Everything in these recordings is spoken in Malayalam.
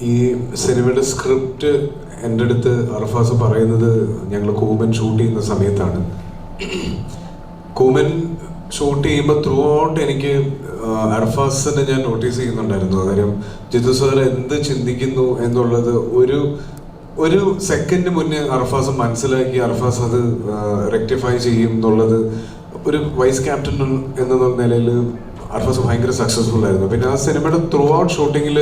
ഈ സിനിമയുടെ സ്ക്രിപ്റ്റ് എൻ്റെ അടുത്ത് അർഫാസ് പറയുന്നത് ഞങ്ങൾ കൂമൻ ഷൂട്ട് ചെയ്യുന്ന സമയത്താണ്. കൂമൻ ഷൂട്ട് ചെയ്യുമ്പോൾ ത്രൂ ഔട്ട് എനിക്ക് അർഫാസിനെ ഞാൻ നോട്ടീസ് ചെയ്യുന്നുണ്ടായിരുന്നു. കാര്യം ജിത്തു സാർ എന്ത് ചിന്തിക്കുന്നു എന്നുള്ളത് ഒരു സെക്കൻഡ് മുന്നേ അർഫാസ് മനസ്സിലാക്കി അർഫാസ് അത് റെക്ടിഫൈ ചെയ്യും എന്നുള്ളത് ഒരു വൈസ് ക്യാപ്റ്റൻ എന്ന നിലയിൽ അർഫാസ് ഭയങ്കര സക്സസ്ഫുൾ ആയിരുന്നു. പിന്നെ ആ സിനിമയുടെ ത്രൂ ഔട്ട് ഷൂട്ടിങ്ങിൽ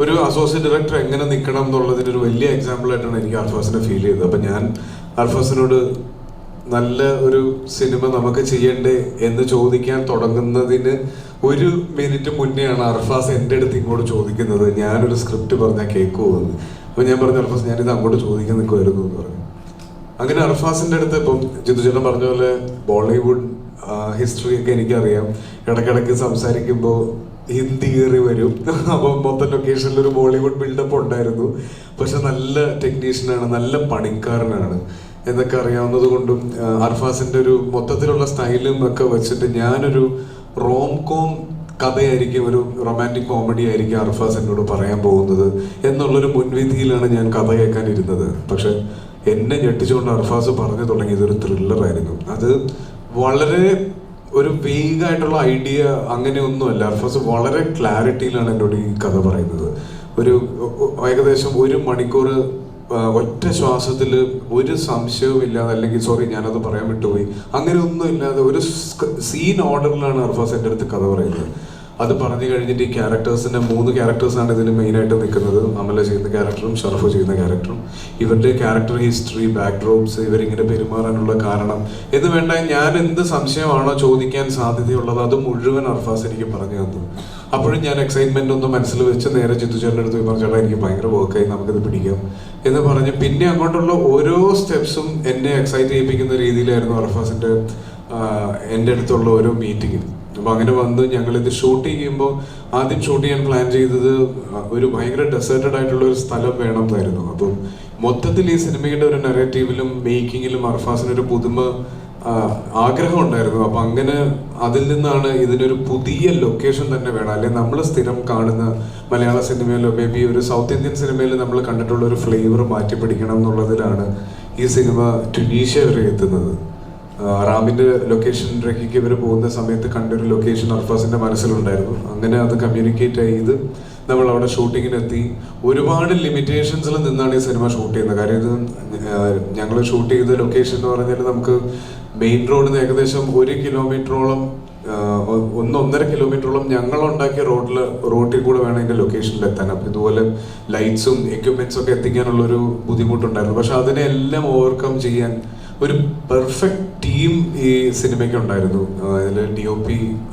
ഒരു അസോസിയേറ്റ് ഡയറക്ടർ എങ്ങനെ നിൽക്കണം എന്നുള്ളതിൻ്റെ ഒരു വലിയ എക്സാമ്പിളായിട്ടാണ് എനിക്ക് അർഫാസിനെ ഫീൽ ചെയ്തത്. അപ്പം ഞാൻ അർഫാസിനോട് നല്ല ഒരു സിനിമ നമുക്ക് ചെയ്യണ്ടേ എന്ന് ചോദിക്കാൻ തുടങ്ങുന്നതിന് ഒരു മിനിറ്റ് മുന്നെയാണ് അർഫാസ് എൻ്റെ അടുത്ത് ഇങ്ങോട്ട് ചോദിക്കുന്നത്, ഞാനൊരു സ്ക്രിപ്റ്റ് പറഞ്ഞാൽ കേൾക്കുമോ എന്ന്. അപ്പോൾ ഞാൻ പറഞ്ഞു, അർഫാസ് ഞാനിത് അങ്ങോട്ട് ചോദിക്കാൻ നിൽക്കുമായിരുന്നു എന്ന് പറഞ്ഞു. അങ്ങനെ അർഫാസിൻ്റെ അടുത്ത് ഇപ്പം ജിത്തു ചേട്ടൻ പറഞ്ഞ പോലെ ബോളിവുഡ് ഹിസ്റ്ററി ഒക്കെ എനിക്കറിയാം. ഇടയ്ക്കിടയ്ക്ക് സംസാരിക്കുമ്പോൾ ഹിന്ദി കയറി വരും. അപ്പം മൊത്തം ലൊക്കേഷനിലൊരു ബോളിവുഡ് ബിൽഡപ്പ് ഉണ്ടായിരുന്നു. പക്ഷെ നല്ല ടെക്നീഷ്യനാണ്, നല്ല പണിക്കാരനാണ് എന്നൊക്കെ അറിയാവുന്നത് കൊണ്ടും അർഫാസിൻ്റെ ഒരു മൊത്തത്തിലുള്ള സ്റ്റൈലും ഒക്കെ വെച്ചിട്ട് ഞാനൊരു റോം കോം കഥയായിരിക്കും, ഒരു റൊമാൻറ്റിക് കോമഡി ആയിരിക്കും അർഫാസ് എന്നോട് പറയാൻ പോകുന്നത് എന്നുള്ളൊരു മുൻവിധിയിലാണ് ഞാൻ കഥ കേൾക്കാനിരുന്നത്. പക്ഷെ എന്നെ ഞെട്ടിച്ചുകൊണ്ട് അർഫാസ് പറഞ്ഞു തുടങ്ങിയത് ഒരു ത്രില്ലറായിരുന്നു. അത് വളരെ ഒരു വേഗമായിട്ടുള്ള ഐഡിയ അങ്ങനെയൊന്നുമല്ല. അർഫാസ് വളരെ ക്ലാരിറ്റിയിലാണ് എന്നോട് ഈ കഥ പറയുന്നത്. ഏകദേശം 1 മണിക്കൂർ ഒറ്റ ശ്വാസത്തിൽ ഒരു സംശയവും ഇല്ലാതെ, അല്ലെങ്കിൽ സോറി ഞാനത് പറയാൻ വിട്ടുപോയി, അങ്ങനെ ഒന്നും ഇല്ലാതെ ഒരു സീൻ ഓർഡറിലാണ് അർഫാസ് എൻ്റെ അടുത്ത് കഥ പറയുന്നത്. അത് പറഞ്ഞു കഴിഞ്ഞിട്ട് ഈ ക്യാരക്ടേഴ്സിൻ്റെ 3 ക്യാരക്ടേഴ്സാണ് ഇതിന് മെയിനായിട്ട് നിൽക്കുന്നത്. അമല ചെയ്യുന്ന ക്യാരക്ടറും ഷറഫ് ചെയ്യുന്ന ക്യാരക്ടറും. ഇവരുടെ ക്യാരക്ടർ ഹിസ്റ്ററി, ബാക്ക്ഡ്രോപ്സ്, ഇവരിങ്ങനെ പെരുമാറാനുള്ള കാരണം എന്ന് വേണ്ട, ഞാൻ എന്ത് സംശയമാണോ ചോദിക്കാൻ സാധ്യതയുള്ളത് അത് മുഴുവൻ അർഫാസ് എനിക്ക് പറഞ്ഞു തന്നു. അപ്പോഴും ഞാൻ എക്സൈറ്റ്മെൻ്റ് ഒന്നും മനസ്സിൽ വെച്ച് നേരെ ജിത്തു ചേട്ടൻ്റെ അടുത്ത് പോയി പറഞ്ഞു, ചേട്ടാ എനിക്ക് ഭയങ്കര വർക്കായി, നമുക്കിത് പിടിക്കാം എന്ന് പറഞ്ഞ് പിന്നെ അങ്ങോട്ടുള്ള ഓരോ സ്റ്റെപ്സും എന്നെ എക്സൈറ്റ് ചെയ്യിപ്പിക്കുന്ന രീതിയിലായിരുന്നു അർഫാസിൻ്റെ എൻ്റെ അടുത്തുള്ള ഓരോ മീറ്റിങ്ങും. അപ്പോൾ അങ്ങനെ വന്ന് ഞങ്ങളിത് ഷൂട്ട് ചെയ്യുമ്പോൾ ആദ്യം ഷൂട്ട് ചെയ്യാൻ പ്ലാൻ ചെയ്തത് ഒരു ഭയങ്കര ഡെസേർട്ടഡ് ആയിട്ടുള്ള ഒരു സ്ഥലം വേണമെന്നായിരുന്നു. അപ്പം മൊത്തത്തിൽ ഈ സിനിമയുടെ ഒരു നെറേറ്റീവിലും മേക്കിങ്ങിലും അർഫാസിനൊരു പുതുമ ആഗ്രഹം ഉണ്ടായിരുന്നു. അപ്പം അങ്ങനെ അതിൽ നിന്നാണ് ഇതിനൊരു പുതിയ ലൊക്കേഷൻ തന്നെ വേണം, അല്ലെങ്കിൽ നമ്മൾ സ്ഥിരം കാണുന്ന മലയാള സിനിമയിലോ മേ ബി ഒരു സൗത്ത് ഇന്ത്യൻ സിനിമയിൽ നമ്മൾ കണ്ടിട്ടുള്ള ഒരു ഫ്ലേവർ മാറ്റി പിടിക്കണം എന്നുള്ളതിലാണ് ഈ സിനിമ ടുനീഷ്യ വരെ എത്തുന്നത്. റാമിൻ്റെ ലൊക്കേഷനിലേക്ക് ഇവർ പോകുന്ന സമയത്ത് കണ്ടൊരു ലൊക്കേഷൻ അർഫാസിൻ്റെ മനസ്സിലുണ്ടായിരുന്നു. അങ്ങനെ അത് കമ്മ്യൂണിക്കേറ്റ് ചെയ്ത് നമ്മൾ അവിടെ ഷൂട്ടിങ്ങിനെത്തി. ഒരുപാട് ലിമിറ്റേഷൻസിൽ നിന്നാണ് ഈ സിനിമ ഷൂട്ട് ചെയ്യുന്നത്. കാര്യം ഇത് ഞങ്ങൾ ഷൂട്ട് ചെയ്ത ലൊക്കേഷൻ എന്ന് പറഞ്ഞാൽ നമുക്ക് മെയിൻ റോഡിൽ നിന്ന് ഏകദേശം 1 കിലോമീറ്ററോളം 1.5 കിലോമീറ്ററോളം ഞങ്ങളുണ്ടാക്കിയ റോട്ടിൽ കൂടെ വേണം ഇതിൻ്റെ ലൊക്കേഷനിൽ എത്താൻ. അപ്പം ഇതുപോലെ ലൈറ്റ്സും എക്യുപ്മെൻറ്റ്സും ഒക്കെ എത്തിക്കാനുള്ളൊരു ബുദ്ധിമുട്ടുണ്ടായിരുന്നു. പക്ഷെ അതിനെല്ലാം ഓവർകം ചെയ്യാൻ ഒരു പെർഫെക്റ്റ് ടീം ഈ സിനിമയ്ക്ക് ഉണ്ടായിരുന്നു. ഇതിൽ DOP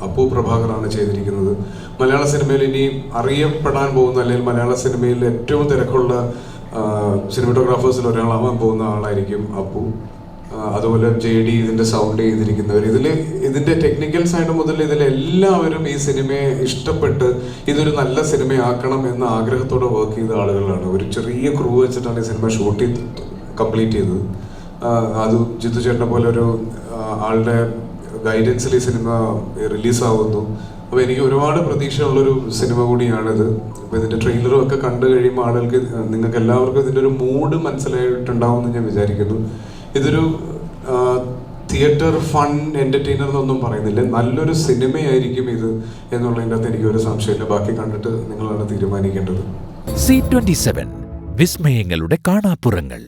അപ്പു പ്രഭാകറാണ് ചെയ്തിരിക്കുന്നത്. മലയാള സിനിമയിൽ ഇനി അറിയപ്പെടാൻ പോകുന്ന, അല്ലെങ്കിൽ മലയാള സിനിമയിൽ ഏറ്റവും തിരക്കുള്ള സിനിമറ്റോഗ്രാഫേഴ്സിൽ ഒരാളാവാൻ പോകുന്ന ആളായിരിക്കും അപ്പു. അതുപോലെ JD ഇതിൻ്റെ സൗണ്ട് ചെയ്തിരിക്കുന്നവർ, ഇതിൻ്റെ ടെക്നിക്കൽ സൈഡ് മുതൽ ഇതിലെല്ലാവരും ഈ സിനിമയെ ഇഷ്ടപ്പെട്ട് ഇതൊരു നല്ല സിനിമയാക്കണം എന്ന ആഗ്രഹത്തോടെ വർക്ക് ചെയ്ത ആളുകളാണ്. ഒരു ചെറിയ ക്രൂ വെച്ചിട്ടാണ് ഈ സിനിമ ഷൂട്ട് കംപ്ലീറ്റ് ചെയ്തത്. അത് ജിത്തു ചേട്ടനെ പോലെ ഒരു ആളുടെ ഗൈഡൻസിൽ ഈ സിനിമ റിലീസാവുന്നു. അപ്പോൾ എനിക്ക് ഒരുപാട് പ്രതീക്ഷയുള്ളൊരു സിനിമ കൂടിയാണിത്. അപ്പോൾ ഇതിൻ്റെ ട്രെയിലറും ഒക്കെ കണ്ടു കഴിയുമ്പോൾ ആളുകൾക്ക്, നിങ്ങൾക്ക് എല്ലാവർക്കും ഇതിൻ്റെ ഒരു മൂഡ് മനസ്സിലായിട്ടുണ്ടാവുമെന്ന് ഞാൻ വിചാരിക്കുന്നു. ഇതൊരു തിയേറ്റർ ഫൺ എൻ്റർടൈനർ എന്നൊന്നും പറയുന്നില്ല, നല്ലൊരു സിനിമയായിരിക്കും ഇത് എന്നുള്ളതിൻ്റെ അകത്ത് എനിക്കൊരു സംശയമില്ല. ബാക്കി കണ്ടിട്ട് നിങ്ങളാണ് തീരുമാനിക്കേണ്ടത്. C27 വിസ്മയങ്ങളുടെ കാണാപ്പുറങ്ങൾ.